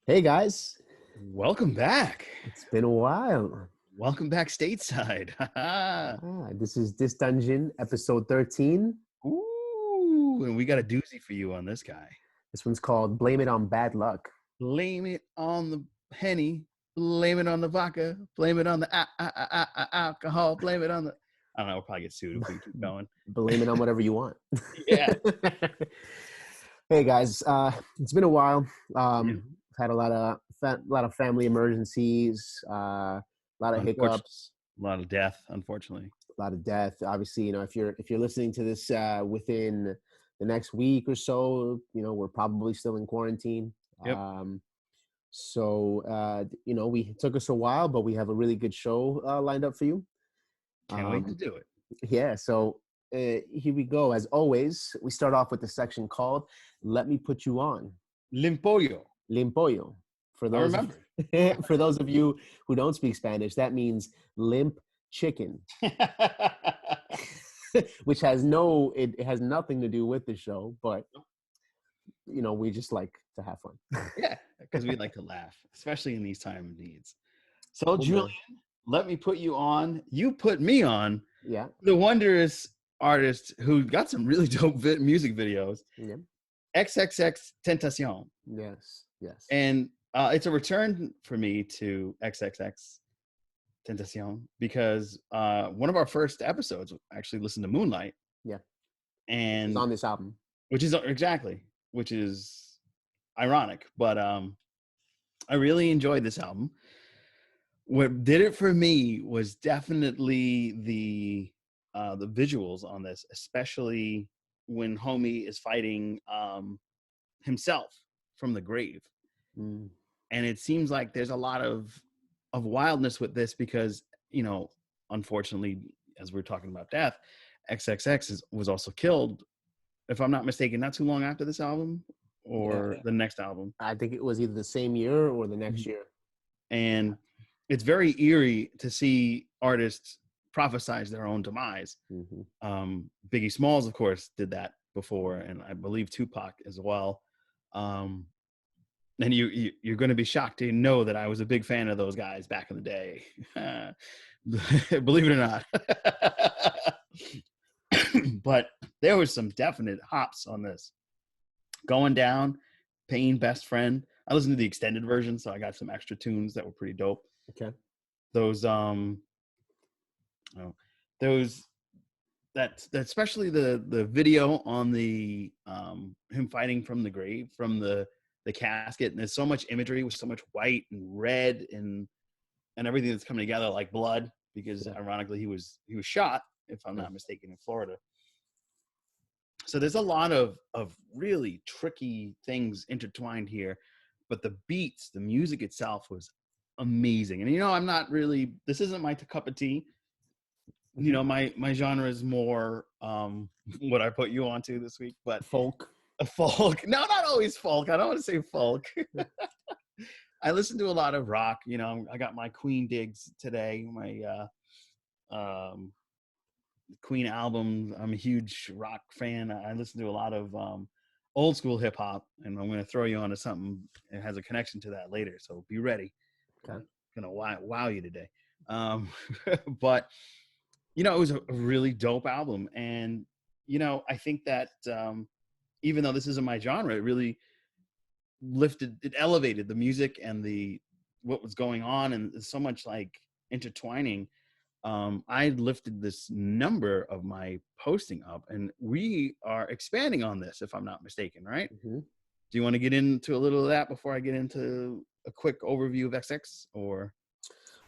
Hey guys, Welcome back. it's been a while. Welcome back stateside. This is This Dungeon, episode 13. Ooh, and we got a doozy for you on this guy. This one's called Blame It on Bad Luck. Blame it on the henny. Blame it on the vodka. Blame it on the alcohol. Blame it on the... I don't know. We'll probably get sued if we keep going. Blame it on whatever you want. Yeah. Hey guys, it's been a while. Yeah. Had a lot of family emergencies, a lot of hiccups, A lot of death, unfortunately. a lot of death. Obviously, if you're listening to this within the next week or so, we're probably still in quarantine. Yep. We took us a while, but we have a really good show lined up for you. Can't wait to do it. Yeah, so here we go. As always, we start off with the section called "Let Me Put You On." Limpollo. Limpollo. For those of you who don't speak Spanish, that means limp chicken, which has nothing to do with the show, but we just like to have fun. Yeah, because we like to laugh, especially in these time of needs. So, Julian, let me put you on. You put me on. Yeah. The wondrous artist who got some really dope music videos. Yeah. XXXTentacion. Yes. Yes. And it's a return for me to XXXTentacion because one of our first episodes actually listened to Moonlight. Yeah. And it's on this album. Which is ironic, but I really enjoyed this album. What did it for me was definitely the visuals on this, especially when Homie is fighting himself from the grave. Mm. And it seems like there's a lot of wildness with this because, unfortunately, as we're talking about death, XXX was also killed, if I'm not mistaken, not too long after this album or the next album. I think it was either the same year or the next year. And it's very eerie to see artists prophesize their own demise. Mm-hmm. Biggie Smalls, of course, did that before, and I believe Tupac as well. And you're going to be shocked to know that I was a big fan of those guys back in the day. Believe it or not. But there was some definite hops on this. Going Down, Pain, Best Friend. I listened to the extended version, so I got some extra tunes that were pretty dope. Okay. Especially the video on the him fighting from the grave, from the casket, and there's so much imagery with so much white and red and everything that's coming together like blood, because ironically he was shot, if I'm not mistaken, in Florida. So there's a lot of really tricky things intertwined here, but the beats, the music itself was amazing. And I'm not really, this isn't my cup of tea. My genre is more what I put you onto this week, but folk. No, not always folk. I don't want to say folk. I listen to a lot of rock. I got my Queen digs today. My Queen album. I'm a huge rock fan. I listen to a lot of old school hip hop, and I'm going to throw you onto something that has a connection to that later. So be ready. Okay. I'm going to wow you today. But it was a really dope album, and I think that even though this isn't my genre, it really elevated the music and what was going on, and so much like intertwining. I lifted this number of my posting up, and we are expanding on this, if I'm not mistaken, right? Mm-hmm. Do you want to get into a little of that before I get into a quick overview of XX, or?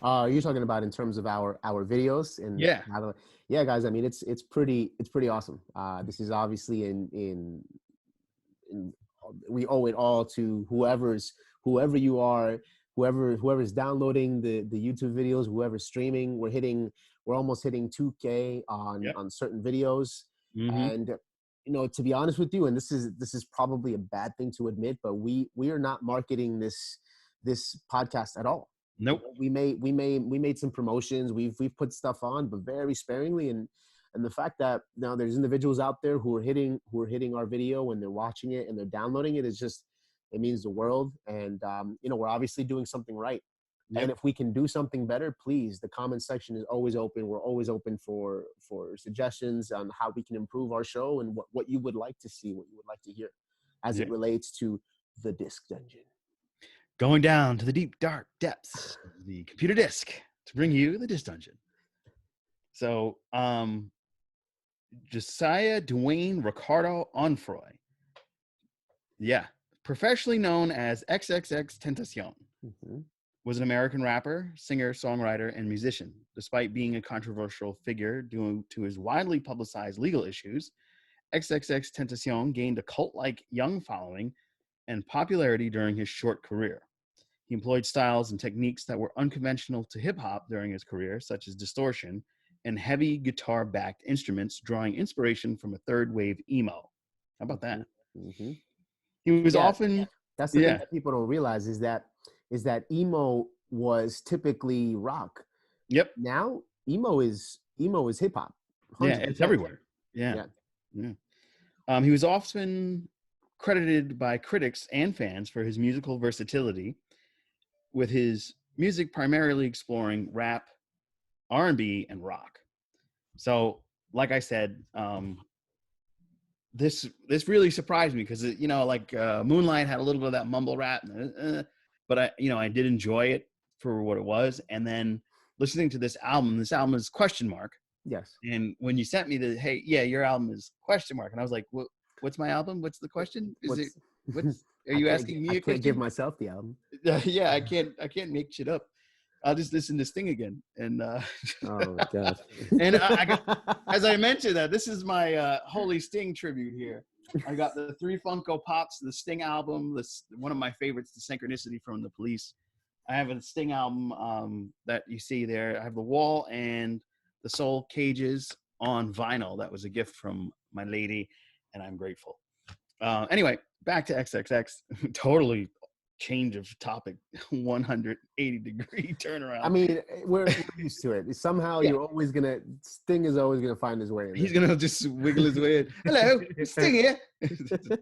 You're talking about in terms of our videos, and yeah, guys. I mean, it's pretty awesome. This is obviously in we owe it all to whoever you are, whoever's downloading the YouTube videos, whoever's streaming. We're almost hitting 2K on certain videos. Mm-hmm. And to be honest with you, and this is probably a bad thing to admit, but we are not marketing this podcast at all. Nope. We made some promotions. We've put stuff on, but very sparingly. And the fact that now there's individuals out there who are hitting our video and they're watching it and they're downloading it is just It means the world. And, we're obviously doing something right. Yep. And if we can do something better, please, the comment section is always open. We're always open for suggestions on how we can improve our show and what you would like to see, what you would like to hear as it relates to the Disc Dungeon. Going down to the deep, dark depths of the computer disc to bring you the Disc Dungeon. So, Josiah Dwayne Ricardo Onfroy. Yeah. Professionally known as XXXTentacion. Was an American rapper, singer, songwriter, and musician. Despite being a controversial figure due to his widely publicized legal issues, XXXTentacion gained a cult-like young following and popularity during his short career. He employed styles and techniques that were unconventional to hip-hop during his career, such as distortion and heavy guitar-backed instruments, drawing inspiration from a third-wave emo. How about that? He was often... That's the thing that people don't realize is that emo was typically rock. Yep. Now emo is hip hop. Yeah, it's everywhere. Yeah. He was often credited by critics and fans for his musical versatility, with his music primarily exploring rap, R&B, and rock. So, like I said, this really surprised me because Moonlight had a little bit of that mumble rap. But I did enjoy it for what it was. And then listening to this album is question mark. Yes. And when you sent me hey, yeah, your album is question mark. And I was like, what's my album? What's the question? Are you asking me a question? I can't give myself the album. Yeah, I can't make shit up. I'll just listen to Sting again. And oh my God. And as I mentioned that, this is my Holy Sting tribute here. I got the 3 Funko Pops, the Sting album. One of my favorites, the Synchronicity from the Police. I have a Sting album that you see there. I have the Wall and the Soul Cages on vinyl. That was a gift from my lady, and I'm grateful. Anyway, back to XXX. Totally change of topic, 180-degree turnaround. I mean, we're used to it. Somehow Sting is always gonna find his way in. He's gonna just wiggle his way in. Hello, Sting here.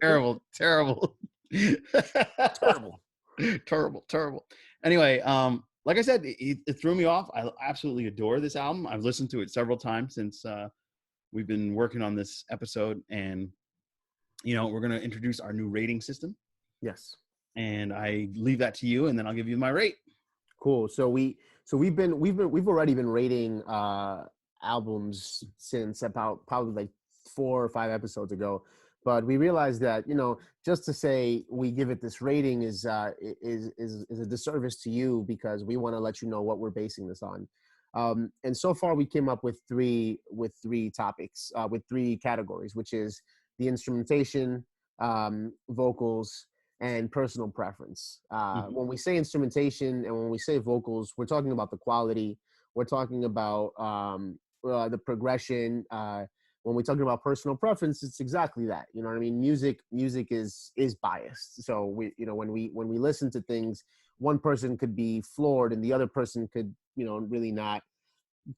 Terrible. Terrible. Anyway, like I said, it threw me off. I absolutely adore this album. I've listened to it several times since we've been working on this episode, and we're gonna introduce our new rating system. Yes. And I leave that to you, and then I'll give you my rate. Cool. So we've already been rating albums since about probably like 4 or 5 episodes ago, but we realized that just to say we give it this rating is a disservice to you, because we want to let you know what we're basing this on. And so far we came up with three topics, with 3 categories, which is the instrumentation, vocals, and personal preference. When we say instrumentation and when we say vocals, we're talking about the quality. We're talking about the progression. When we're talking about personal preference, it's exactly that. You know what I mean? Music is biased. So when we listen to things, one person could be floored and the other person could really not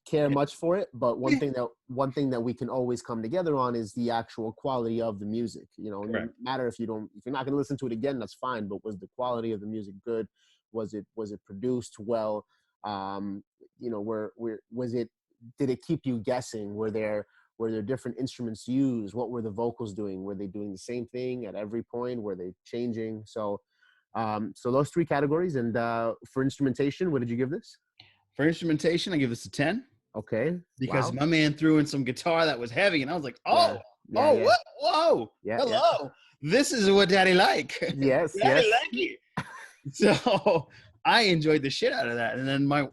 care much for it. But one thing that we can always come together on is the actual quality of the music. No matter if you're not going to listen to it again, that's fine. But was the quality of the music good? Was it produced well? Did it keep you guessing? Were there different instruments used? What were the vocals doing? Were they doing the same thing at every point? Were they changing? So those 3 categories. And for instrumentation, what did you give this? For instrumentation, I give this a 10. Okay. Because my man threw in some guitar that was heavy, and I was like, what? Whoa. Yeah, hello. Yeah. This is what Daddy like. Yes. Daddy like it. So I enjoyed the shit out of that. And then my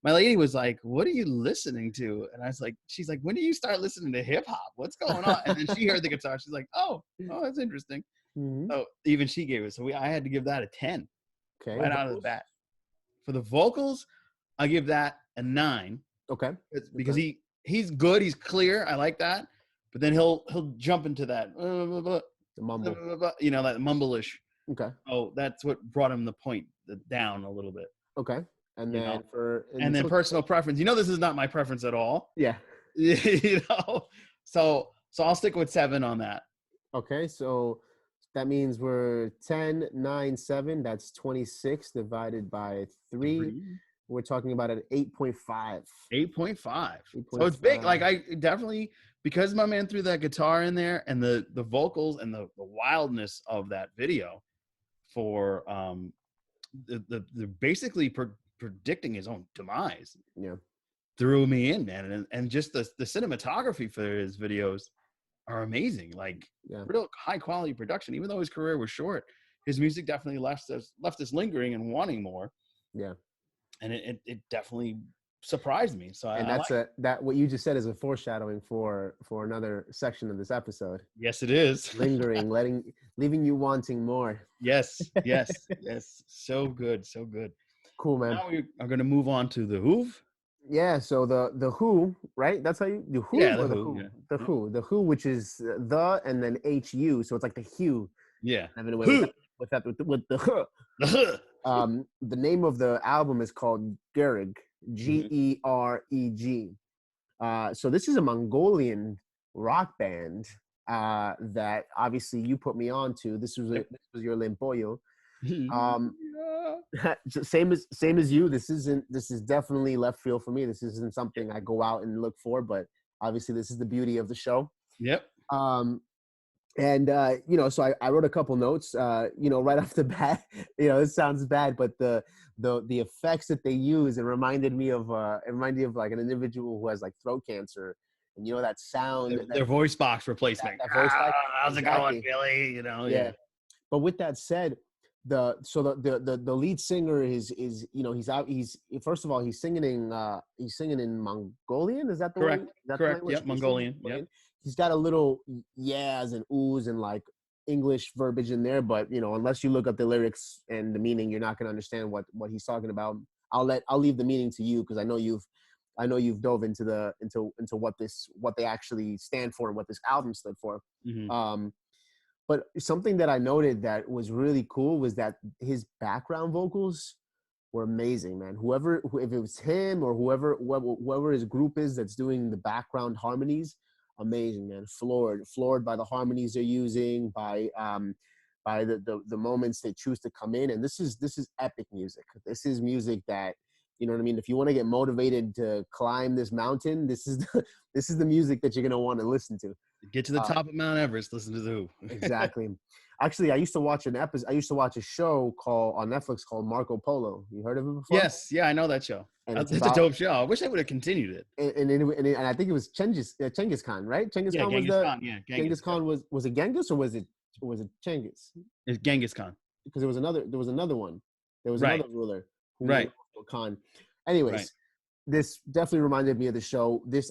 lady was like, what are you listening to? And I was like, she's like, when do you start listening to hip hop? What's going on? And then she heard the guitar. She's like, oh, that's interesting. Mm-hmm. So even she gave it. So I had to give that a 10. Okay. Right out of the bat. For the vocals, I give that a 9. Okay. Because he's good. He's clear. I like that. But then he'll jump into that the mumble. That mumble-ish. Okay. Oh, that's what brought him the point down a little bit. Okay. And then then personal preference. This is not my preference at all. Yeah. So I'll stick with 7 on that. Okay. So That means we're 10, 9, 7. That's 26 divided by 3. 3. We're talking about an 8.5. 8.5. So it's big. 8.5. Like I definitely, because my man threw that guitar in there and the vocals and the wildness of that video for the basically predicting his own demise Yeah. threw me in, man. And just the cinematography for his videos are amazing. Like Yeah. real high quality production. Even though his career was short, his music definitely left us lingering and wanting more. Yeah. And it definitely surprised me. So And I like it. that what you just said is a foreshadowing for another section of this episode. Yes, it is. Lingering, leaving you wanting more. Yes. So good, so good. Cool, man. Now we are going to move on to the Who. Yeah, so the Who, right? That's how you the Who Yeah, the or the Who. Who? Yeah. The Who, which is the and then HU, so it's like the hue. Yeah. Having away Who. with the The Huh. the name of the album is called Gereg, Mhm. Gereg. So this is a Mongolian rock band that obviously you put me on to. This was your Limpoyo. Um, Yeah. same as you. This is definitely left field for me. This isn't something I go out and look for, but obviously this is the beauty of the show. Yep. And so I wrote a couple notes, right off the bat. It sounds bad, but the effects that they use, it reminded me of like an individual who has like throat cancer, and that sound, Their voice box replacement. that voice box. How's it going, Exactly. Billy? Yeah. But with that said, the lead singer is he's first of all he's singing in Mongolian. Is that the Correct. one? That's the Correct. language Yep. he's singing? Mongolian. Yep. He's got a little yeahs and oohs and like English verbiage in there, but unless you look up the lyrics and the meaning, you're not gonna understand what he's talking about. I'll leave the meaning to you, because I know you've dove into what they actually stand for and what this album stood for. Mm-hmm. But something that I noted that was really cool was that his background vocals were amazing, man. If it was him or whoever his group is that's doing the background harmonies, amazing, man. Floored by the harmonies they're using, by the moments they choose to come in. And this is epic music. This is music that, you know what I mean? If you want to get motivated to climb this mountain, this is the music that you're gonna want to listen to. Get to the top of Mount Everest. Listen to the Who. Exactly. Actually, I used to watch a show on Netflix called Marco Polo. You heard of it before? Yes. Yeah, I know that show. And It's a dope show. I wish they would have continued it. and I think it was Genghis Khan, right? Genghis Khan was Khan. Yeah, Genghis Khan was it Genghis or was it Genghis? It's Genghis Khan. Because there was another one. There was Right. another ruler who Right. was Khan. Anyways, Right. this definitely reminded me of the show. This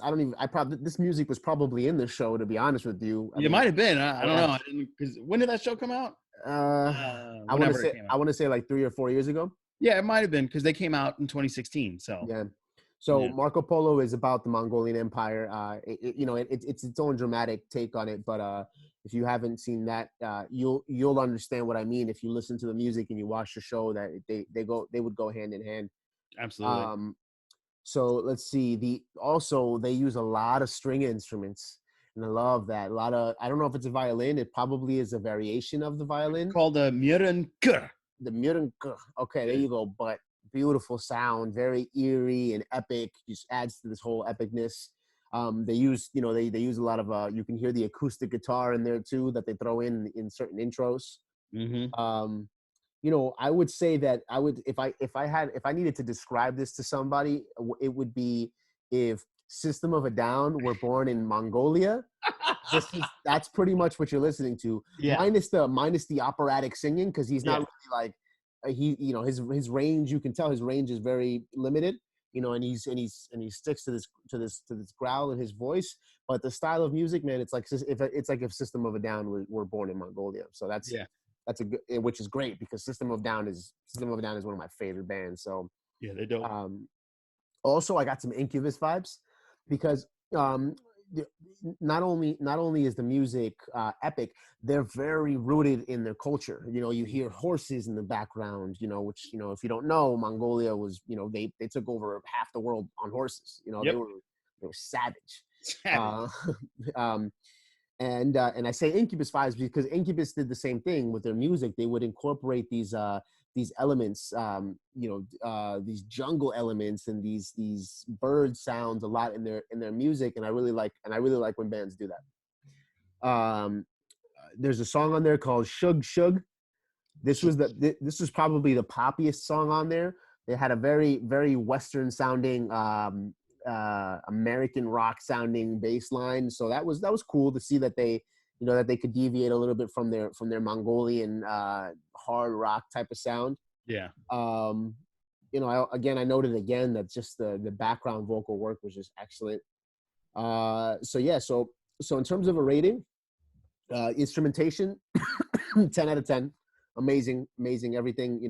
music was probably in the show, to be honest with you. It might have been. I don't know. Because when did that show come out? I want to say like 3 or 4 years ago. Yeah, it might have been, because they came out in 2016. So yeah. So Yeah. Marco Polo is about the Mongolian Empire. It's its own dramatic take on it. But if you haven't seen that, you'll understand what I mean if you listen to the music and you watch the show. That they would go hand in hand. Absolutely. So let's see. They use a lot of string instruments, and I love that. I don't know if it's a violin. It probably is a variation of the violin. It's called the Myerenkur. The Myerenkur. Okay, there you go. But beautiful sound, very eerie and epic. Just adds to this whole epicness. They use they use a lot of you can hear the acoustic guitar in there too that they throw in certain intros. Mm-hmm. I would say that if I needed to describe this to somebody, it would be if System of a Down were born in Mongolia. That's pretty much what you're listening to. Yeah. Minus the operatic singing, because he's not really like his range. You can tell his range is very limited. And he sticks to this growl in his voice. But the style of music, man, it's like if System of a Down were born in Mongolia. So that's a good, which is great, because System of a Down is one of my favorite bands. So Yeah, they don't. Also, I got some Incubus vibes, because not only is the music epic, they're very rooted in their culture. You hear horses in the background, which if you don't know, Mongolia was they took over half the world on horses. Yep. They were savage. And I say Incubus vibes because Incubus did the same thing with their music. They would incorporate these elements, these jungle elements and these bird sounds a lot in their music, and I really like when bands do that. There's a song on there called Shug Shug. This was probably the poppiest song on there. They had a very, very Western sounding, American rock sounding bass line. So that was cool to see that they, that they could deviate a little bit from their Mongolian hard rock type of sound. Yeah. I noted again that just the background vocal work was just excellent. So in terms of a rating, instrumentation, 10 out of 10. Amazing everything.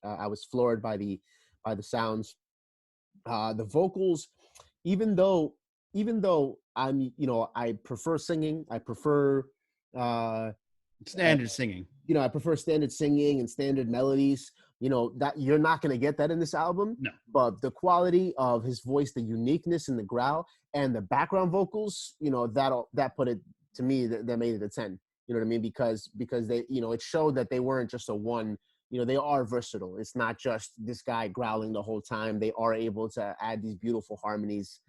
I was floored by the sounds. The vocals, even though I'm, I prefer singing, I prefer standard singing. I prefer standard singing and standard melodies. That you're not going to get that in this album. No. But the quality of his voice, the uniqueness in the growl, and the background vocals, that put it to me, that made it a 10. You know what I mean? Because they, it showed that they weren't just a one. They are versatile. It's not just this guy growling the whole time. They are able to add these beautiful harmonies.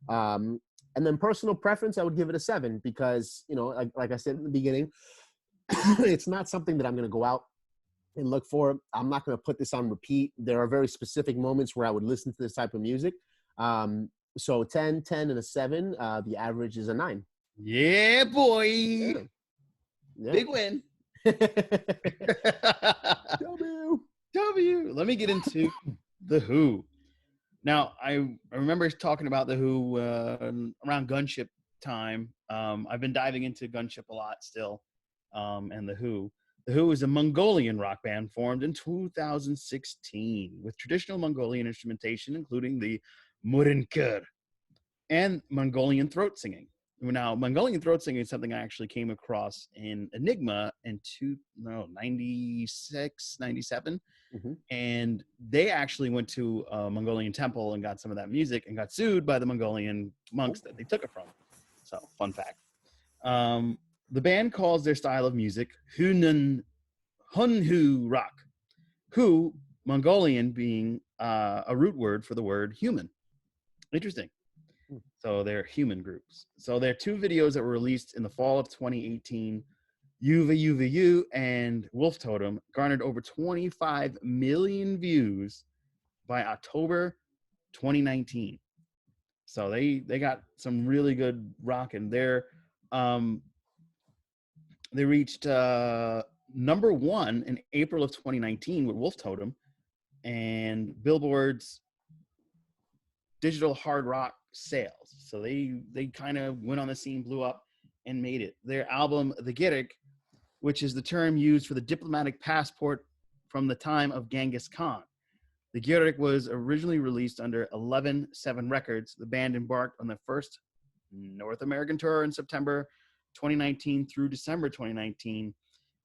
And then personal preference, I would give it a 7 because, like I said in the beginning, it's not something that I'm going to go out and look for. I'm not going to put this on repeat. There are very specific moments where I would listen to this type of music. So 10, and a 7. The average is a 9. Yeah, boy. Yeah. Big win. W. Let me get into the Who. Now, I remember talking about the Who around Gunship time. I've been diving into Gunship a lot still, and the Who. The Who is a Mongolian rock band formed in 2016 with traditional Mongolian instrumentation, including the murinkur and Mongolian throat singing. Now, Mongolian throat singing is something I actually came across in Enigma in 96, 97. Mm-hmm. And they actually went to a Mongolian temple and got some of that music and got sued by the Mongolian monks that they took it from. So, fun fact. The band calls their style of music Hunhu rock. Hu, Mongolian being a root word for the word human. Interesting. So they're human groups. So there are 2 videos that were released in the fall of 2018. UVU and Wolf Totem garnered over 25 million views by October 2019. So they got some really good rock in there. They reached number 1 in April of 2019 with Wolf Totem and Billboard's digital hard rock sales. So they kind of went on the scene, blew up, and made it. Their album, The Gereg, which is the term used for the diplomatic passport from the time of Genghis Khan. The Gereg was originally released under 11-7 Records. The band embarked on their first North American tour in September 2019 through December 2019.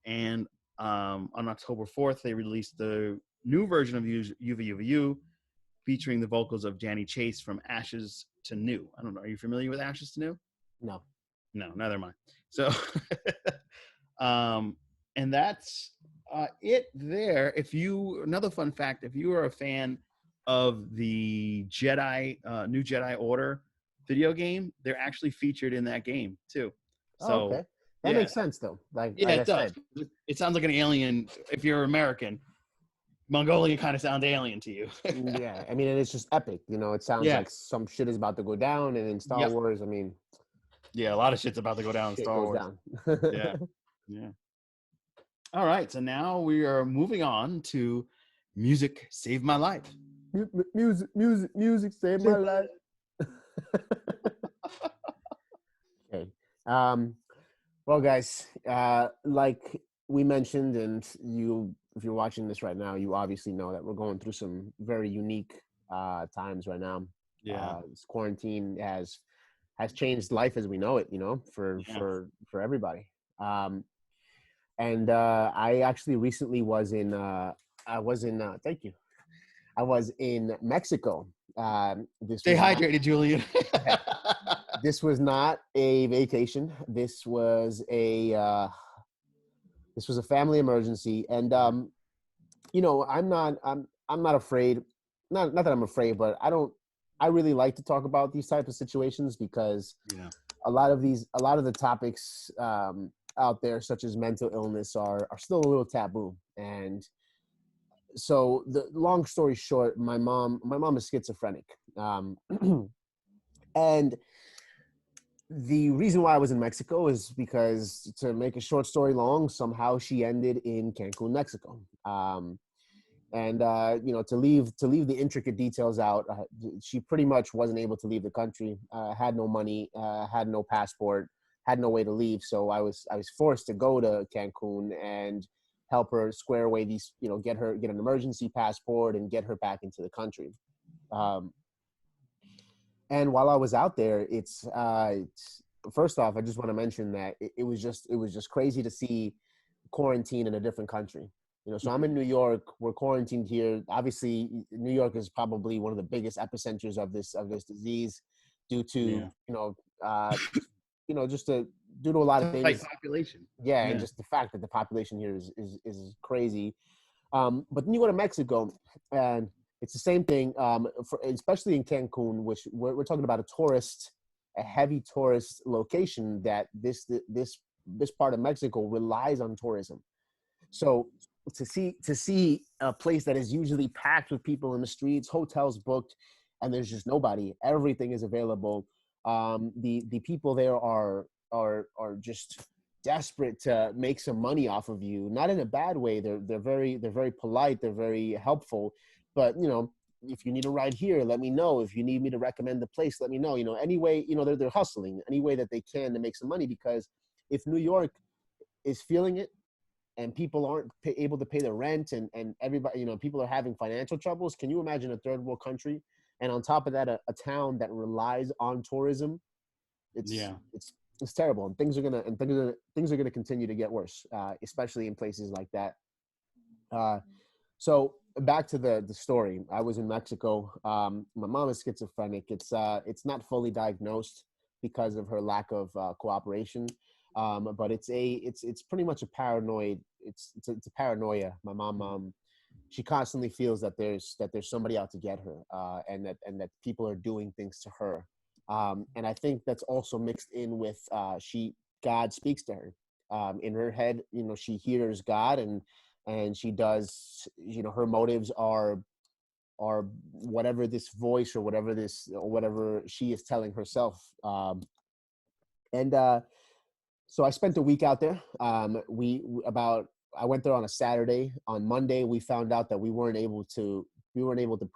And on October 4th, they released the new version of UVU, featuring the vocals of Janny Chase from Ashes to New. I don't know. Are you familiar with Ashes to New? No, neither am I. So, and that's it there. Another fun fact, if you are a fan of the Jedi, New Jedi Order video game, they're actually featured in that game too. So okay. That makes sense though. It does. It sounds like an alien. If you're American, Mongolian kind of sounds alien to you. Yeah, I mean, and it's just epic. It sounds like some shit is about to go down, and in Star Wars, I mean, a lot of shit's about to go down in Star Wars. Yeah. All right, so now we are moving on to Music Saved My Life. Music saved my life. Okay. Well, guys, like we mentioned, and if you're watching this right now, you obviously know that we're going through some very unique times right now. Yeah. This quarantine has changed life as we know it, for everybody. And I actually recently was in thank you. I was in Mexico. Stay hydrated, Julian. This was not a vacation. This was a family emergency, and I'm not afraid. Not that I'm afraid, but I really like to talk about these types of situations because Yeah. a lot of the topics out there, such as mental illness, are still a little taboo. And so, the long story short, my mom is schizophrenic, and the reason why I was in Mexico is because, to make a short story long, somehow she ended in Cancun, Mexico. And to leave the intricate details out, she pretty much wasn't able to leave the country. Had no money, had no passport, had no way to leave. So I was forced to go to Cancun and help her square away these, get an emergency passport and get her back into the country. Um, and while I was out there, it's first off, I just want to mention that it was just crazy to see quarantine in a different country. So I'm in New York. We're quarantined here. Obviously, New York is probably one of the biggest epicenters of this disease, due to Yeah. just due to a lot of Tight things. population. Yeah, and Yeah. just the fact that the population here is crazy. But then you go to Mexico, and it's the same thing. Especially in Cancun, which we're talking about a heavy tourist location, that this part of Mexico relies on tourism. So to see a place that is usually packed with people in the streets, hotels booked, and there's just nobody. Everything is available. The people there are just desperate to make some money off of you. Not in a bad way. They're very polite. They're very helpful. But if you need a ride here, let me know. If you need me to recommend the place, let me know. Anyway, they're hustling any way that they can to make some money, because if New York is feeling it, and people aren't able to pay their rent, and everybody, people are having financial troubles. Can you imagine a third world country? And on top of that, a town that relies on tourism. It's Yeah. it's it's terrible, and things are gonna continue to get worse, especially in places like that. Uh, so back to the story. I was in Mexico. My mom is schizophrenic. It's not fully diagnosed because of her lack of cooperation. But it's pretty much a paranoid. It's a paranoia. My mom, she constantly feels that there's somebody out to get her, and that people are doing things to her. And I think that's also mixed in with, God speaks to her. In her head, she hears God, and she does. Her motives are whatever this voice, or whatever she is telling herself. And So I spent a week out there. I went there on a Saturday. On Monday, we found out that we weren't able to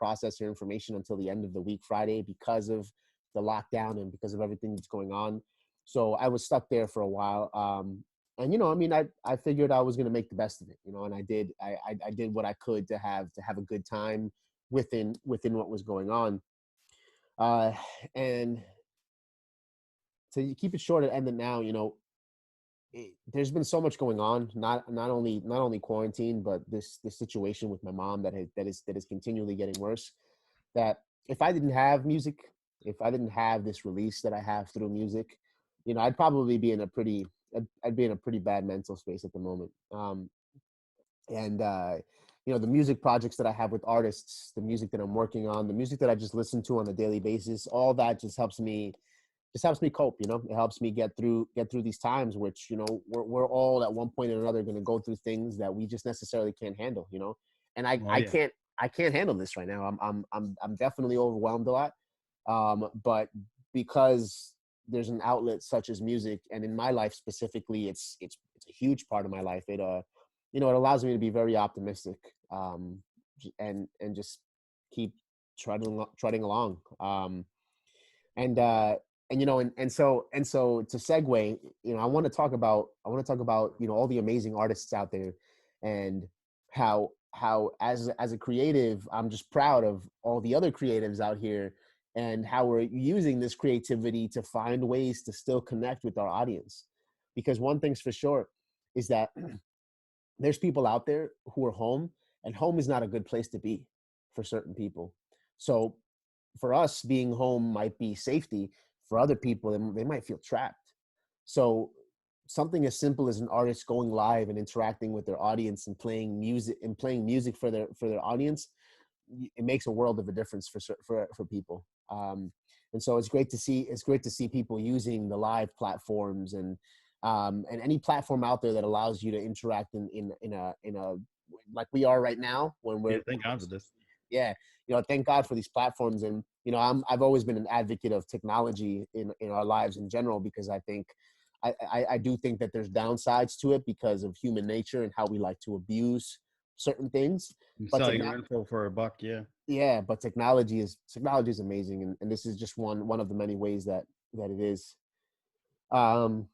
process her information until the end of the week, Friday, because of the lockdown and because of everything that's going on. So I was stuck there for a while. And I figured I was going to make the best of it, and I did. I did what I could to have a good time within what was going on. And to keep it short and end it now, there's been so much going on, not only quarantine, but this situation with my mom that is continually getting worse. That if I didn't have music, if I didn't have this release that I have through music, I'd probably be in a pretty I'd be in a pretty bad mental space at the moment. And The music projects that I have with artists, the music that I'm working on, the music that I just listen to on a daily basis, all that just helps me cope. It helps me get through these times, which we're all at one point or another going to go through things that we just necessarily can't handle. And I Oh I yeah. can't handle this right now. I'm definitely overwhelmed a lot. But because there's an outlet such as music, and in my life specifically, it's a huge part of my life. It allows me to be very optimistic, and just keep trotting along. And and so to segue, I want to talk about all the amazing artists out there, and how as a creative, I'm just proud of all the other creatives out here, and how we're using this creativity to find ways to still connect with our audience. Because one thing's for sure is that there's people out there who are home, and home is not a good place to be for certain people. So for us, being home might be safety. for other people, they might feel trapped. So something as simple as an artist going live and interacting with their audience and playing music for their audience, it makes a world of a difference for people. And so it's great to see people using the live platforms and any platform out there that allows you to interact in a like we are right now when we're, Yeah, thank God for this. yeah, thank God for these platforms. And I've always been an advocate of technology in our lives in general, because I think I do think that there's downsides to it because of human nature and how we like to abuse certain things. You But sell your info for a buck, yeah. yeah, but technology is amazing, and this is just one of the many ways that it is. Um,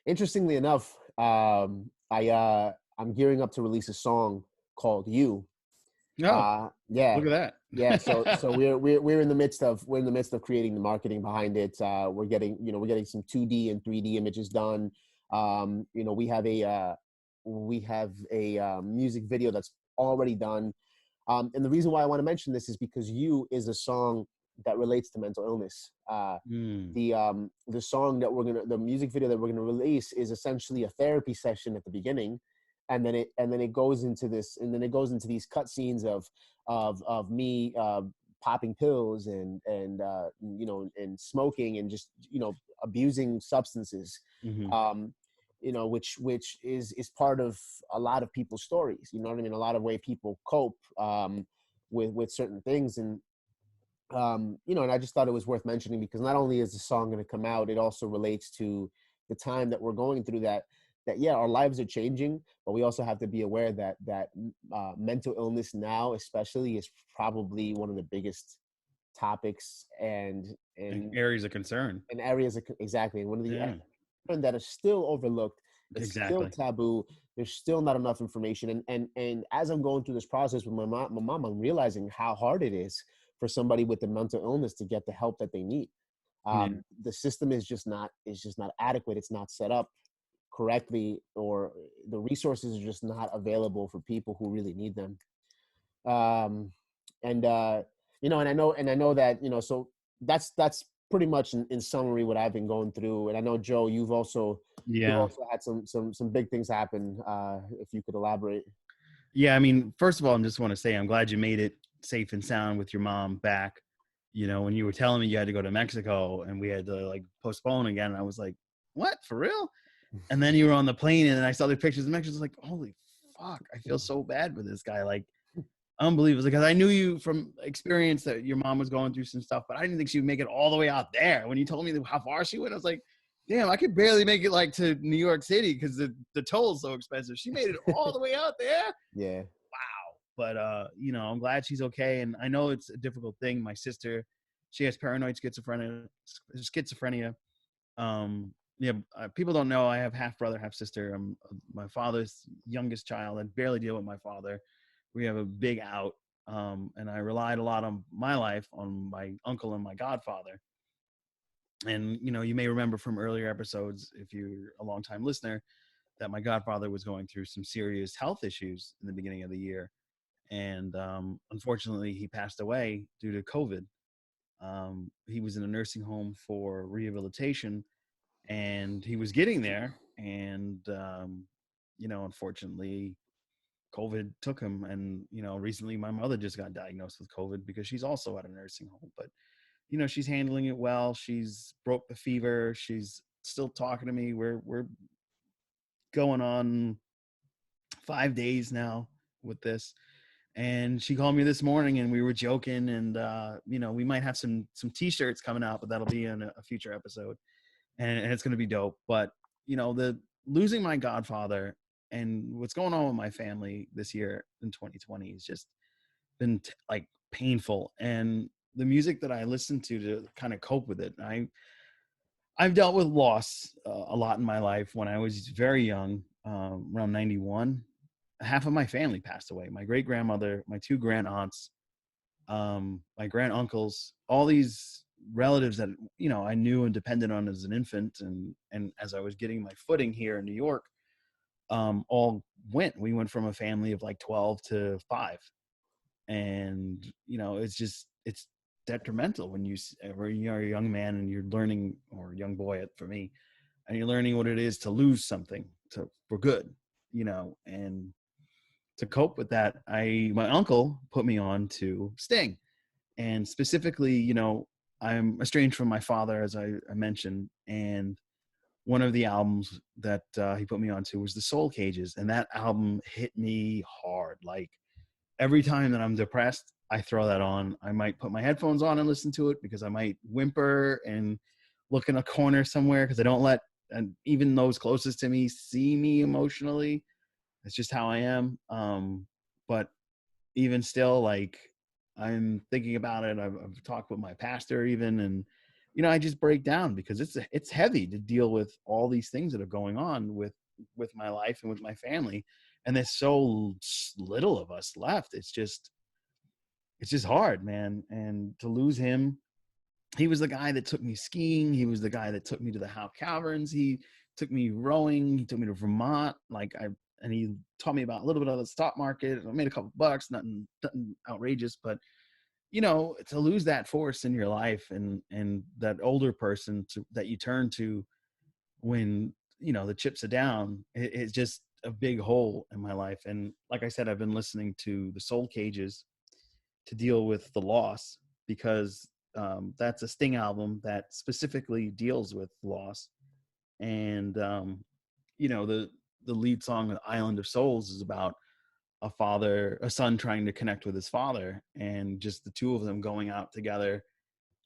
Interestingly enough, I'm gearing up to release a song called "You." No, Yeah, look at yeah. So that. we're in the midst of creating the marketing behind it. We're getting some 2D and 3D images done. We have a music video that's already done. And the reason why I want to mention this is because "You" is a song that relates to mental illness. Mm, The song that the music video that we're gonna release is essentially a therapy session at the beginning, and then it goes into these cut scenes of me popping pills and smoking and just abusing substances. hmm Um, which is part of a lot of people's stories. You know what I mean? A lot of way people cope with certain things. And and I just thought it was worth mentioning, because not only is the song going to come out, it also relates to the time that we're going through, that yeah, our lives are changing, but we also have to be aware that mental illness now especially is probably one of the biggest topics and areas of concern. areas of, exactly, and one of the Yeah, that are still overlooked. It's still exactly. taboo. There's still not enough information. And as I'm going through this process with my mom, I'm realizing how hard it is for somebody with a mental illness to get the help that they need. Yeah. The system is just not adequate. It's not set up correctly, or the resources are just not available for people who really need them. Um, and and I know that so that's pretty much in summary what I've been going through. And I know, Joe, you've Yeah. also had some big things happen. If you could elaborate. Yeah. I mean, first of all, I just want to say I'm glad you made it safe and sound with your mom back. When you were telling me you had to go to Mexico and we had to like postpone again, I was like, what, for real? And then you were on the plane and I saw the pictures of Mexico. I was like, holy fuck, I feel so bad for this guy. Like, unbelievable. Because I knew you from experience that your mom was going through some stuff, but I didn't think she would make it all the way out there. When you told me how far she went, I was like, damn, I could barely make it like to New York City because the toll is so expensive. She made it all the way out there. Yeah. Wow. But I'm glad she's okay. And I know it's a difficult thing. My sister, she has paranoid schizophrenia. Yeah, people don't know I have half brother, half sister. I'm my father's youngest child. I barely deal with my father. We have a big out, and I relied a lot on my life on my uncle and my godfather. And you may remember from earlier episodes, if you're a longtime listener, that my godfather was going through some serious health issues in the beginning of the year, and unfortunately, he passed away due to COVID. He was in a nursing home for rehabilitation, and he was getting there, and unfortunately COVID took him. And recently my mother just got diagnosed with COVID because she's also at a nursing home, but she's handling it well. She's broke the fever. She's still talking to me. We're going on 5 days now with this. And she called me this morning and we were joking, and we might have some t-shirts coming out, but that'll be in a future episode, and it's going to be dope. But the losing my godfather and what's going on with my family this year in 2020 has just been like painful. And the music that I listen to kind of cope with it, I've dealt with loss a lot in my life. When I was very young, around 91, half of my family passed away. My great grandmother, my two grand aunts, my grand uncles, all these relatives that I knew and depended on as an infant, and as I was getting my footing here in New York, all went. We went from a family of like 12 to 5, and it's detrimental when you're a young man and you're learning, or a young boy for me, and you're learning what it is to lose something for good, and to cope with that, my uncle put me on to Sting. And specifically, I'm estranged from my father, as I mentioned, and one of the albums that he put me onto was the Soul Cages, and that album hit me hard. Like, every time that I'm depressed, I throw that on. I might put my headphones on and listen to it, because I might whimper and look in a corner somewhere, because I don't let even those closest to me see me emotionally. That's just how I am. But even still, like, I'm thinking about it. I've talked with my pastor even, and I just break down, because it's heavy to deal with all these things that are going on with my life and with my family, and there's so little of us left. It's just hard, man. And to lose him, he was the guy that took me skiing. He was the guy that took me to the Howe Caverns. He took me rowing. He took me to Vermont. And he taught me about a little bit of the stock market. I made a couple bucks, nothing outrageous, but to lose that force in your life, and that older person that you turn to when the chips are down, it's just a big hole in my life. And like I said, I've been listening to the Soul Cages to deal with the loss, because that's a Sting album that specifically deals with loss. And the lead song, Island of Souls, is about a son trying to connect with his father, and just the two of them going out together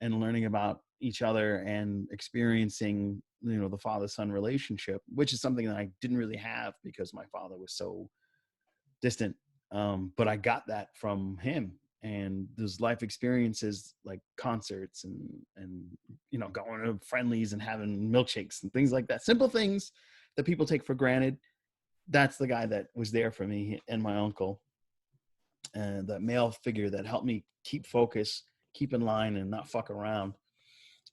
and learning about each other and experiencing the father-son relationship, which is something that I didn't really have because my father was so distant. But I got that from him, and those life experiences, like concerts and going to friendlies and having milkshakes and things like that, simple things that people take for granted. That's the guy that was there for me, and my uncle, and that male figure that helped me keep focus, keep in line, and not fuck around.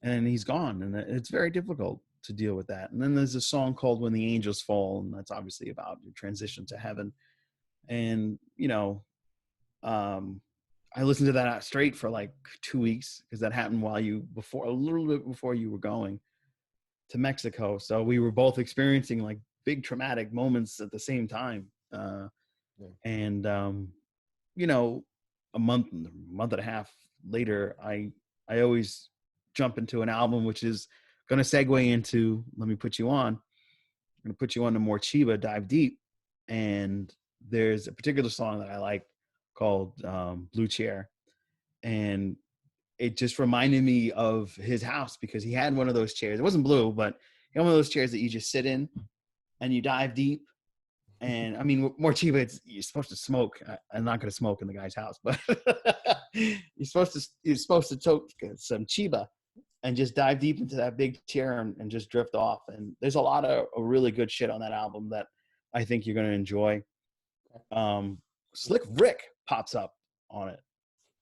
And he's gone, and it's very difficult to deal with that. And then there's a song called When the Angels Fall, and that's obviously about your transition to heaven. And I listened to that straight for like 2 weeks, because that happened a little bit before you were going to Mexico. So we were both experiencing like big traumatic moments at the same time. And a month and a half later, I always jump into an album, which is going to segue into Let Me Put You On. I'm going to put you on to more Chiba, Dive Deep. And there's a particular song that I like called Blue Chair. And it just reminded me of his house, because he had one of those chairs. It wasn't blue, but he had one of those chairs that you just sit in and you dive deep. And I mean, more Chiba, you're supposed to smoke. I'm not going to smoke in the guy's house, but you're supposed to toke some Chiba and just dive deep into that big chair and just drift off. And there's a lot of really good shit on that album that I think you're going to enjoy. Slick Rick pops up on it.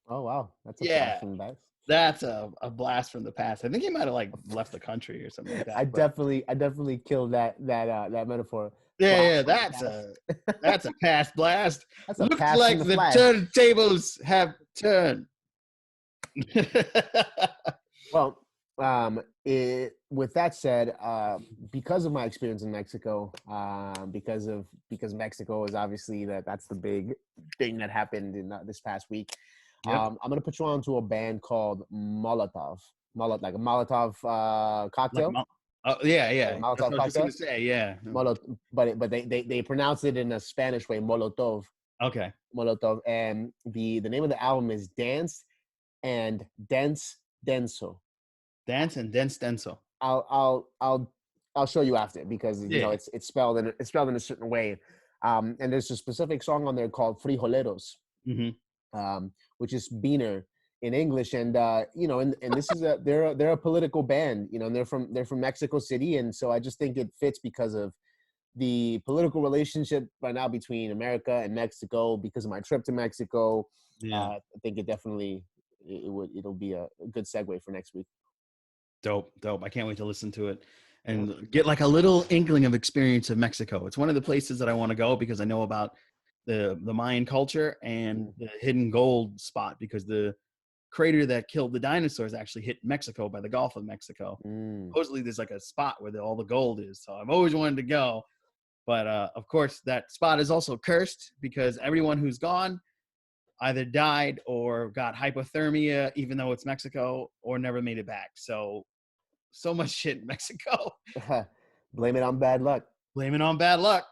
Oh wow, that's a blast from the past. That's a blast from the past. I think he might have like left the country or something like that. I definitely killed that metaphor. Yeah, that's a past blast. That's a Looks pass like from the flag. turntables have turned. Well, with that said, because of my experience in Mexico, because Mexico is obviously that's the big thing that happened in this past week. Yep. I'm gonna put you on to a band called Molotov, like a Molotov cocktail. Yeah. Molotov That's what I was cocktail. gonna say, yeah. But they pronounce it in a Spanish way, Molotov. Okay. Molotov, and the name of the album is Dance and Dense Denso. Dance and Dense Denso. I'll show you after, because it's spelled in a certain way, and there's a specific song on there called Frijoleros, which is beaner in English, and and this is they're a political band, and they're from Mexico City, and so I just think it fits because of the political relationship right now between America and Mexico. Because of my trip to Mexico, I think it'll be a good segue for next week. Dope. I can't wait to listen to it and get like a little inkling of experience of Mexico. It's one of the places that I want to go, because I know about the Mayan culture and the hidden gold spot, because the crater that killed the dinosaurs actually hit Mexico by the Gulf of Mexico. Mm. Supposedly there's like a spot where all the gold is. So I've always wanted to go. But of course, that spot is also cursed because everyone who's gone either died or got hypothermia, even though it's Mexico, or never made it back. So much shit in Mexico. Blame it on bad luck. Blame it on bad luck.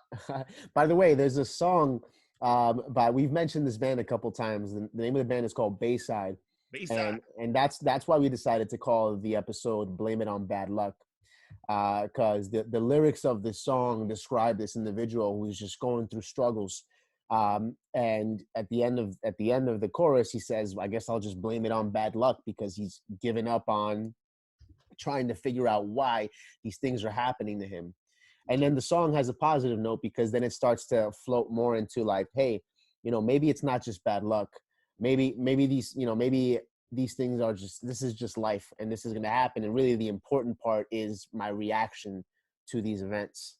By the way, there's a song we've mentioned this band a couple times. The name of the band is called Bayside. Bayside. And that's why we decided to call the episode "Blame It on Bad Luck," because the lyrics of this song describe this individual who's just going through struggles. And at the end of the chorus, he says, "I guess I'll just blame it on bad luck," because he's given up on trying to figure out why these things are happening to him. And then the song has a positive note because then it starts to float more into like, hey, maybe it's not just bad luck. Maybe these things are this is just life, and this is going to happen. And really the important part is my reaction to these events.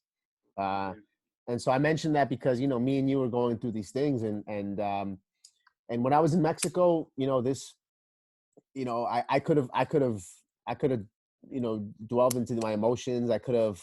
And so I mentioned that because, me and you were going through these things, and when I was in Mexico, I could have dwelled into my emotions. I could have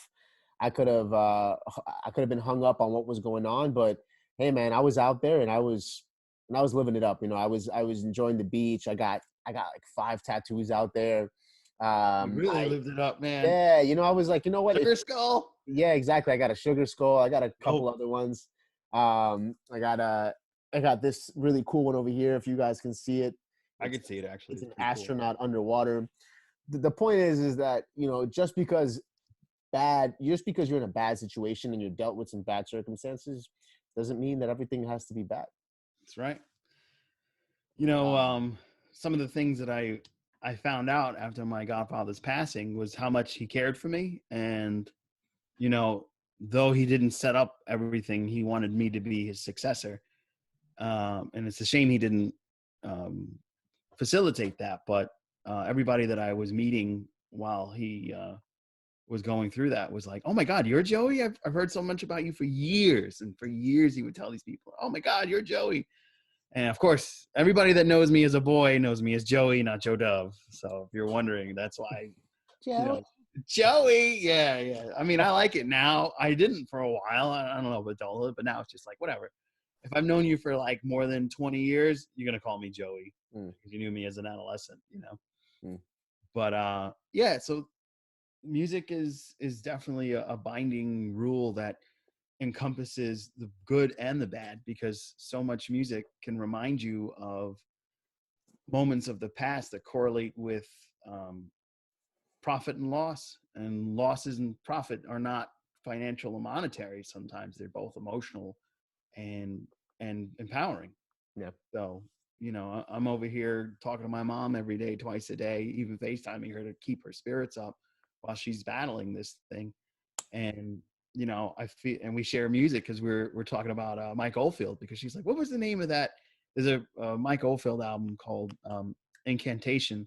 been hung up on what was going on, but hey man, I was out there and I was living it up. I was enjoying the beach. I got like 5 tattoos out there. You really lived it up, man. Yeah, I was like, you know what? Sugar skull. Yeah, exactly. I got a sugar skull. I got a couple other ones. I got this really cool one over here. If you guys can see it, I can see it actually. It's an astronaut underwater. The point is that just because you're in a bad situation and you're dealt with some bad circumstances doesn't mean that everything has to be bad. That's right. Some of the things that I found out after my godfather's passing was how much he cared for me. And, though he didn't set up everything, he wanted me to be his successor. And it's a shame he didn't facilitate that. But everybody that I was meeting while he was going through that was like, oh my God, you're Joey? I've heard so much about you for years. And for years he would tell these people, oh my God, you're Joey. And of course, everybody that knows me as a boy knows me as Joey, not Joe Dove. So if you're wondering, that's why. Joey. Yeah. I mean, I like it now. I didn't for a while. I don't know about adulthood, but now it's just like, whatever. If I've known you for like more than 20 years, you're going to call me Joey because you knew me as an adolescent, But yeah, so music is definitely a binding rule that encompasses the good and the bad, because so much music can remind you of moments of the past that correlate with profit and loss, and losses and profit are not financial or monetary. Sometimes they're both emotional and empowering. Yeah. So I'm over here talking to my mom every day, twice a day, even FaceTiming her to keep her spirits up while she's battling this thing. And I feel, and we share music because we're talking about Mike Oldfield, because she's like, what was the name of that? There's a Mike Oldfield album called XXXTentacion,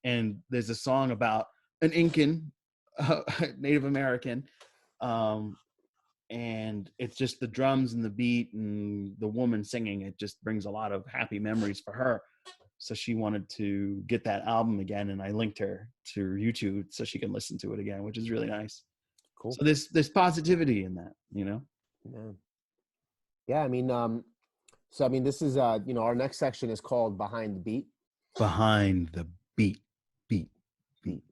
and there's a song about an Incan, Native American, and it's just the drums and the beat and the woman singing. It just brings a lot of happy memories for her. So she wanted to get that album again, and I linked her to YouTube so she can listen to it again, which is really nice. Cool. So there's positivity in that, Yeah. I mean, this is our next section is called Behind the Beat. Behind the beat. In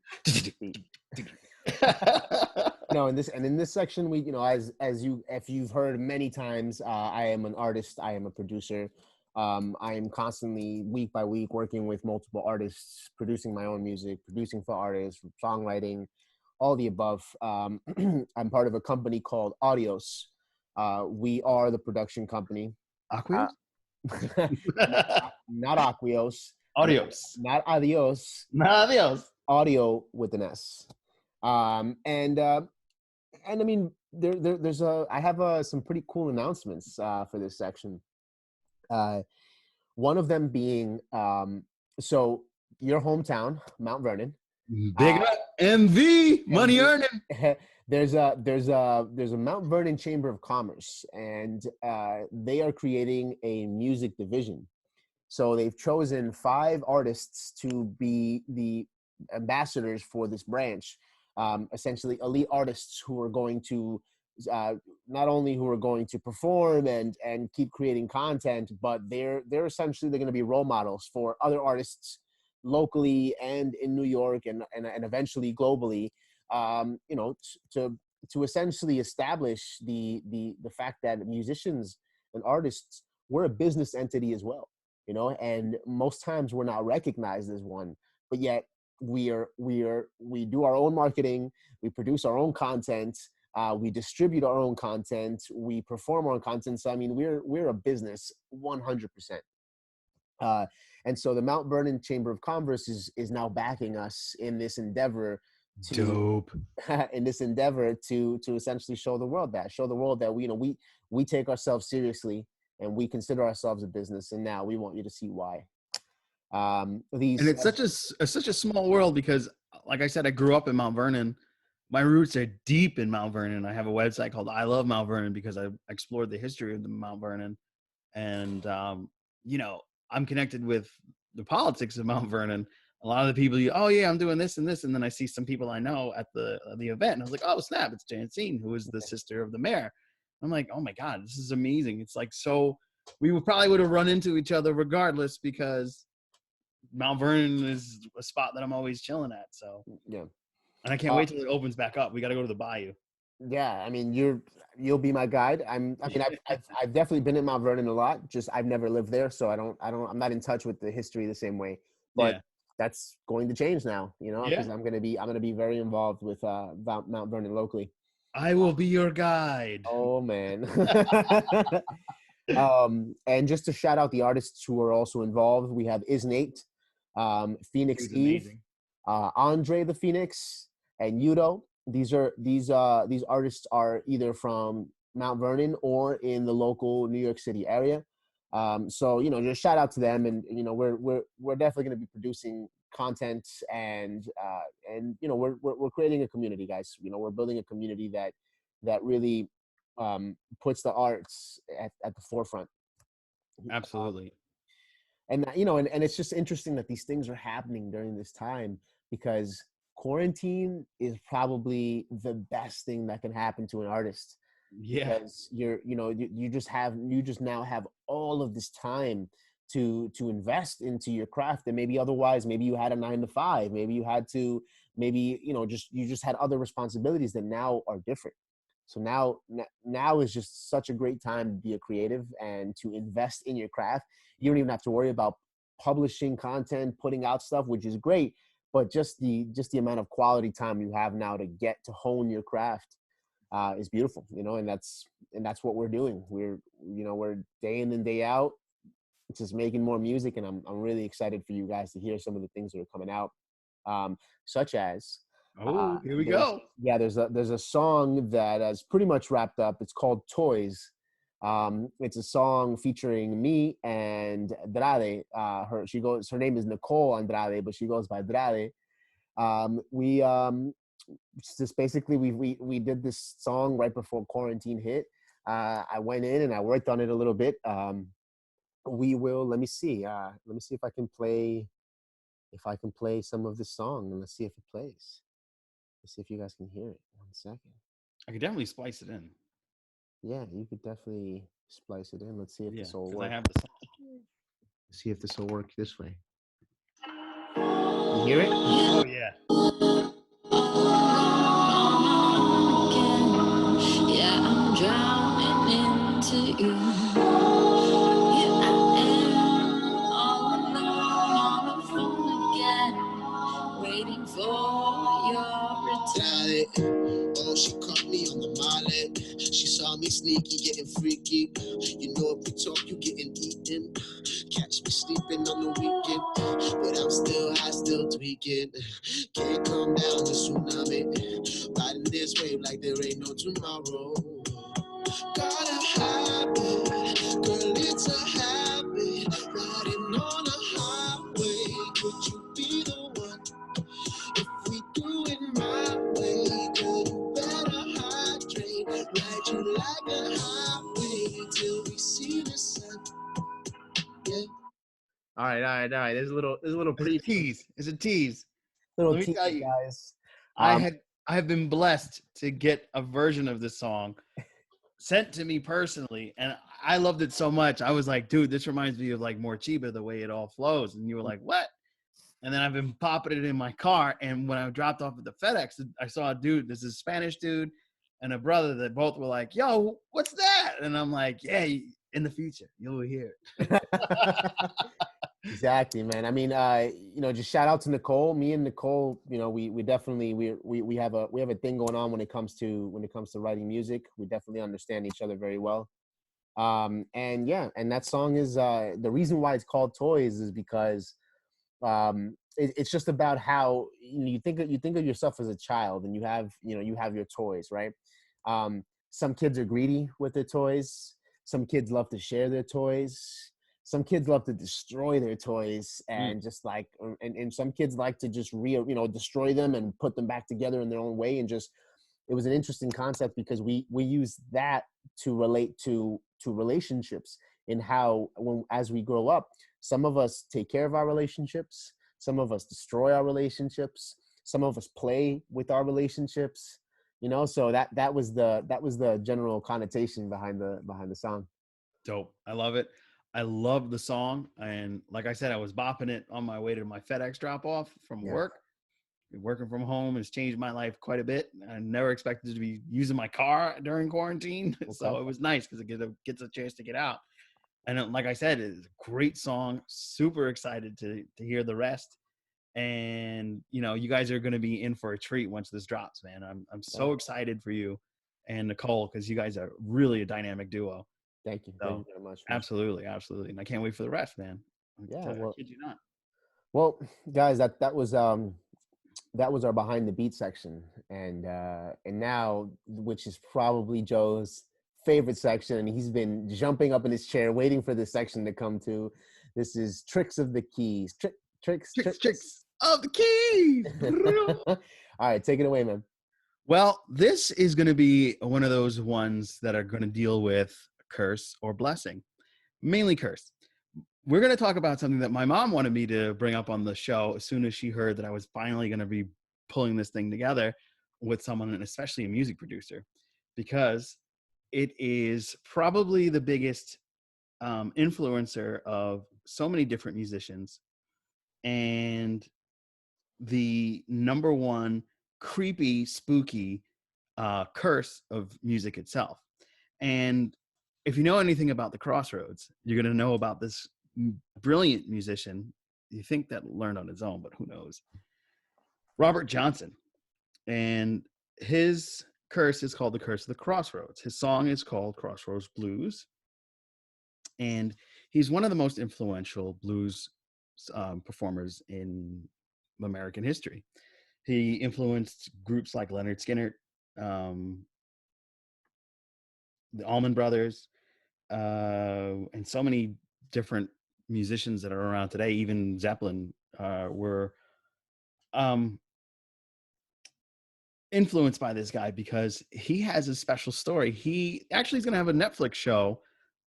this section, we, if you've heard many times, I am an artist, I am a producer. I am constantly, week by week, working with multiple artists, producing my own music, producing for artists, songwriting, all the above. I'm part of a company called Audios. We are the production company. Aquios? Not Aquios. Audios. Not Adios. Not Adios. Audio with an S. And I mean, I have some pretty cool announcements for this section. One of them being, so your hometown, Mount Vernon. Big up MV, money earning. There's a Mount Vernon Chamber of Commerce, and they are creating a music division. So they've chosen 5 artists to be the ambassadors for this branch, essentially elite artists who are going to uh, not only who are going to perform and keep creating content, but they're essentially they're going to be role models for other artists locally and in New York and eventually globally. You know, to essentially establish the fact that musicians and artists, we're a business entity as well, you know, and most times we're not recognized as one, but yet we do our own marketing, we produce our own content, we distribute our own content, we perform our own content. So I mean, we're a business 100%. Uh, and so the Mount Vernon Chamber of Commerce is now backing us in this endeavor to Dope. in this endeavor to essentially show the world that we, you know, we take ourselves seriously and we consider ourselves a business, and now we want you to see why. And it's such a small world because, like I said, I grew up in Mount Vernon. My roots are deep in Mount Vernon. I have a website called I Love Mount Vernon because I explored the history of the Mount Vernon, and you know, I'm connected with the politics of Mount Vernon. A lot of the people, oh yeah, I'm doing this and this, and then I see some people I know at the event, and I was like, oh snap, it's Jantine, who is the sister of the mayor. I'm like, oh my god, this is amazing. It's like, so we probably would have run into each other regardless because Mount Vernon is a spot that I'm always chilling at. So yeah. and I can't wait till it opens back up. We got to go to the bayou. Yeah, I mean, you'll be my guide. I mean, I've definitely been in Mount Vernon a lot. Just I've never lived there, so I'm not in touch with the history the same way. But Yeah. that's going to change now, you know, because Yeah. I'm gonna be very involved with Mount Vernon locally. I will be your guide. Oh man. And just to shout out the artists who are also involved, we have Isnate, Phoenix He's Eve, amazing. Andre the Phoenix, and Udo. These artists are either from Mount Vernon or in the local New York City area. So you know, just shout out to them, and you know, we're definitely going to be producing content, and you know, we're creating a community, guys. You know, we're building a community that really puts the arts at the forefront. Absolutely. And you know, and it's just interesting that these things are happening during this time, because quarantine is probably the best thing that can happen to an artist, Yeah. because you just now have all of this time to invest into your craft, and maybe otherwise, maybe you had a 9 to 5, maybe you had to, maybe you know, you just had other responsibilities that now are different. So now is just such a great time to be a creative and to invest in your craft. You don't even have to worry about publishing content, putting out stuff, which is great, but just the amount of quality time you have now to get to hone your craft is beautiful, you know, and that's what we're doing. We're day in and day out just making more music, and I'm really excited for you guys to hear some of the things that are coming out, such as Here we go. there's a song that is pretty much wrapped up. It's called Toys. It's a song featuring me and Drade. Her name is Nicole Andrade, but she goes by Drade. We just basically we did this song right before quarantine hit. I went in and I worked on it a little bit. Let me see if I can play some of this song, and let's see if it plays. Let's see if you guys can hear it. 1 second. I could definitely splice it in. Yeah, you could definitely splice it in. Let's see if this will work. I have the song. Let's see if this will work this way. You hear it? Oh yeah. Yeah, I'm drowning into you. Here I am, all alone on the phone again, waiting for your return. Oh, she caught me on the molly. She saw me sneaky, getting freaky. You know, if we talk, you getting eaten. Catch me sleeping on the weekend, but I'm still high, still tweaking. Can't calm down the tsunami. Riding this wave like there ain't no tomorrow. Got a habit, girl, it's a habit. Riding on a highway, could you be the one? If we do it my way, girl, you better hydrate. Ride you like a highway till we see the sun. Yeah. All right. There's a little It's preview. Tease. It's a tease. little Let me tell teaser, you, guys. I have been blessed to get a version of this song sent to me personally, and I loved it so much. I was like, dude, this reminds me of like More Chiba, the way it all flows. And you were like, what? And then I've been popping it in my car. And when I dropped off at the FedEx, I saw a dude, this is a Spanish dude and a brother that both were like, yo, what's that? And I'm like, yeah, in the future, you'll hear it. Exactly, man. I mean, just shout out to Nicole. Me and Nicole, we definitely we have a thing going on when it comes to writing music. We definitely understand each other very well. And that song is the reason why it's called Toys is because it's just about how you think of yourself as a child, and you have your toys, right? Some kids are greedy with their toys. Some kids love to share their toys. Some kids love to destroy their toys, and just like, and some kids like to just destroy them and put them back together in their own way. And just, it was an interesting concept because we use that to relate to relationships, and how as we grow up, some of us take care of our relationships, some of us destroy our relationships, some of us play with our relationships. So that was the general connotation behind the song. Dope. I love it. I love the song. And like I said, I was bopping it on my way to my FedEx drop off from work. Working from home has changed my life quite a bit. I never expected to be using my car during quarantine. Okay. So it was nice because it gets a chance to get out. And like I said, it's a great song. Super excited to hear the rest. And you guys are going to be in for a treat once this drops, man. I'm so excited for you and Nicole, because you guys are really a dynamic duo. Thank you. So, thank you very much. Absolutely. And I can't wait for the rest, man. Yeah. I kid you not. Well, guys, that was our behind the beat section, and now, which is probably Joe's favorite section, and he's been jumping up in his chair waiting for this section to come to. This is Tricks of the Keys. Tricks of the keys. All right, take it away, man. Well, this is going to be one of those ones that are going to deal with curse or blessing, mainly curse. We're going to talk about something that my mom wanted me to bring up on the show as soon as she heard that I was finally going to be pulling this thing together with someone, and especially a music producer, because it is probably the biggest influencer of so many different musicians, and the number one creepy, spooky curse of music itself. And if you know anything about the Crossroads, you're going to know about this brilliant musician. You think that learned on his own, but who knows? Robert Johnson. And his curse is called the Curse of the Crossroads. His song is called Crossroads Blues. And he's one of the most influential blues performers in American history. He influenced groups like Leonard Skinner, the Allman Brothers, and so many different musicians that are around today. Even Zeppelin were influenced by this guy because he has a special story. He actually is going to have a Netflix show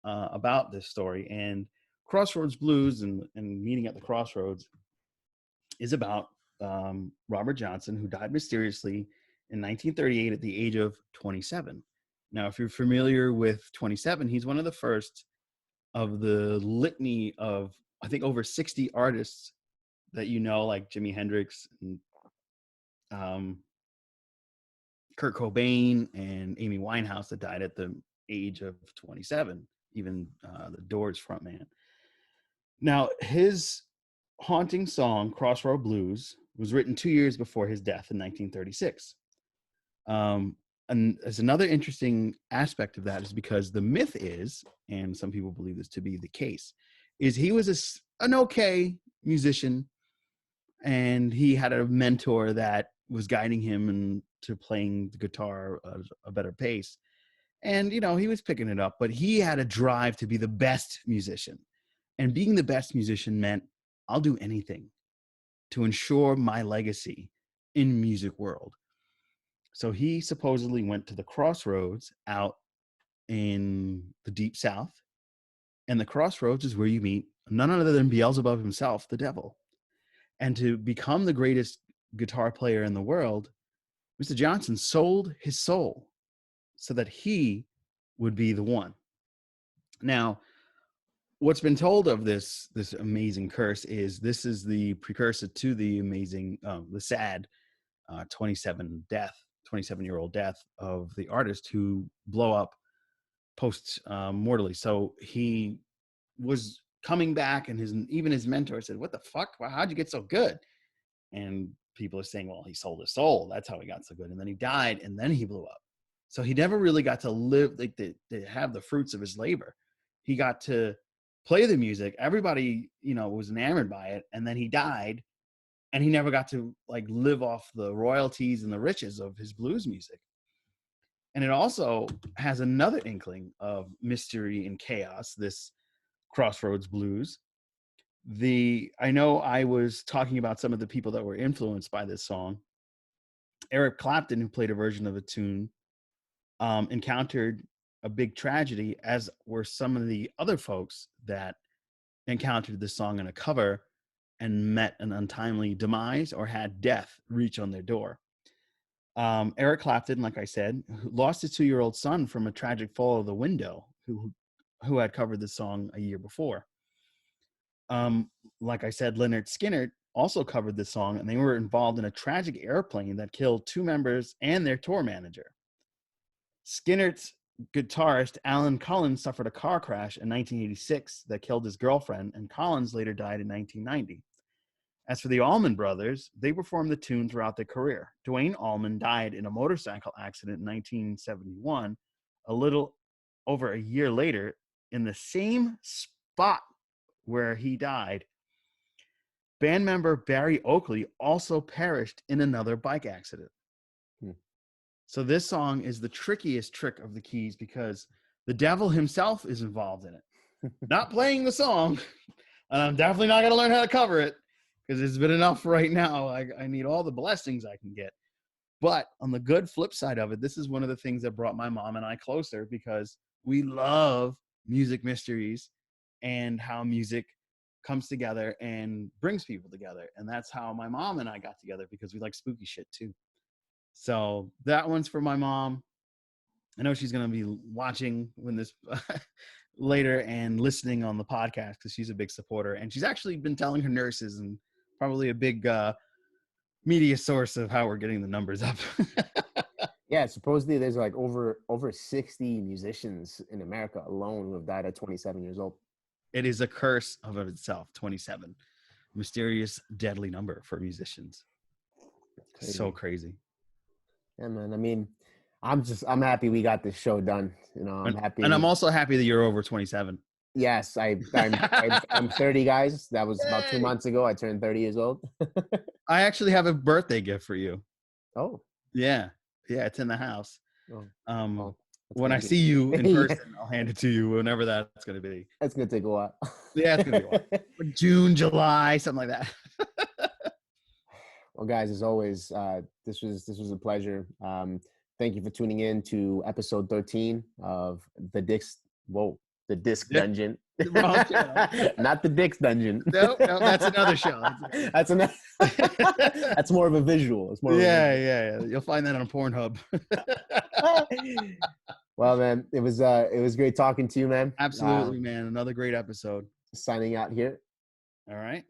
about this story. And Crossroads Blues and Meeting at the Crossroads is about Robert Johnson, who died mysteriously in 1938 at the age of 27. Now, if you're familiar with 27, he's one of the first of the litany of, I think, over 60 artists that like Jimi Hendrix and Kurt Cobain and Amy Winehouse, that died at the age of 27, even the Doors frontman. Now, his haunting song, Crossroad Blues, was written 2 years before his death in 1936. And as another interesting aspect of that is because the myth is, and some people believe this to be the case, is he was an okay musician, and he had a mentor that was guiding him into playing the guitar at a better pace. And, he was picking it up, but he had a drive to be the best musician. And being the best musician meant, I'll do anything to ensure my legacy in music world. So he supposedly went to the crossroads out in the Deep South And the crossroads is where you meet none other than Beelzebub himself, the devil. And to become the greatest guitar player in the world, Mr. Johnson sold his soul so that he would be the one. Now, what's been told of this amazing curse is this is the precursor to the amazing, the sad 27-year-old death of the artist who blow up post mortally. So he was coming back, and even his mentor said, "What the fuck? How'd you get so good?" And people are saying, "Well, he sold his soul. That's how he got so good." And then he died, and then he blew up. So he never really got to live, like, to have the fruits of his labor. He got to play the music. Everybody, was enamored by it. And then he died, and he never got to, like, live off the royalties and the riches of his blues music. And it also has another inkling of mystery and chaos, this Crossroads Blues. I know I was talking about some of the people that were influenced by this song. Eric Clapton, who played a version of a tune, encountered a big tragedy, as were some of the other folks that encountered this song in a cover and met an untimely demise or had death reach on their door. Eric Clapton, like I said, lost his 2-year-old son from a tragic fall of the window, who had covered this song a year before. Like I said, Lynyrd Skynyrd also covered this song, and they were involved in a tragic airplane that killed 2 members and their tour manager. Skynyrd's guitarist Alan Collins suffered a car crash in 1986 that killed his girlfriend, and Collins later died in 1990. As for the Allman Brothers, they performed the tune throughout their career. Duane Allman died in a motorcycle accident in 1971, a little over a year later, in the same spot where he died. Band member Barry Oakley also perished in another bike accident. So this song is the trickiest trick of the keys because the devil himself is involved in it. Not playing the song, and I'm definitely not going to learn how to cover it because it's been enough right now. I need all the blessings I can get. But on the good flip side of it, this is one of the things that brought my mom and I closer, because we love music mysteries and how music comes together and brings people together. And that's how my mom and I got together, because we like spooky shit too. So that one's for my mom. I know she's going to be watching when this later and listening on the podcast, because she's a big supporter. And she's actually been telling her nurses, and probably a big media source of how we're getting the numbers up. Yeah, supposedly there's like over 60 musicians in America alone who have died at 27 years old. It is a curse of itself, 27. Mysterious, deadly number for musicians. Crazy. So crazy. Yeah, man. I mean, I'm happy we got this show done. I'm happy. And I'm also happy that you're over 27. Yes, I'm 30, guys. That was about 2 months ago. I turned 30 years old. I actually have a birthday gift for you. Oh. Yeah. Yeah, it's in the house. Oh. When I see you in person, I'll hand it to you whenever that's going to be. That's going to take a while. Yeah, it's going to be a while. June, July, something like that. Well, guys, as always, this was a pleasure. Thank you for tuning in to episode 13 of the Disc Dungeon. Wrong channel. Not the Dick's Dungeon. No, that's another show. That's more of a visual. It's more. Yeah. You'll find that on Pornhub. Well, man, it was great talking to you, man. Absolutely, man. Another great episode. Signing out here. All right.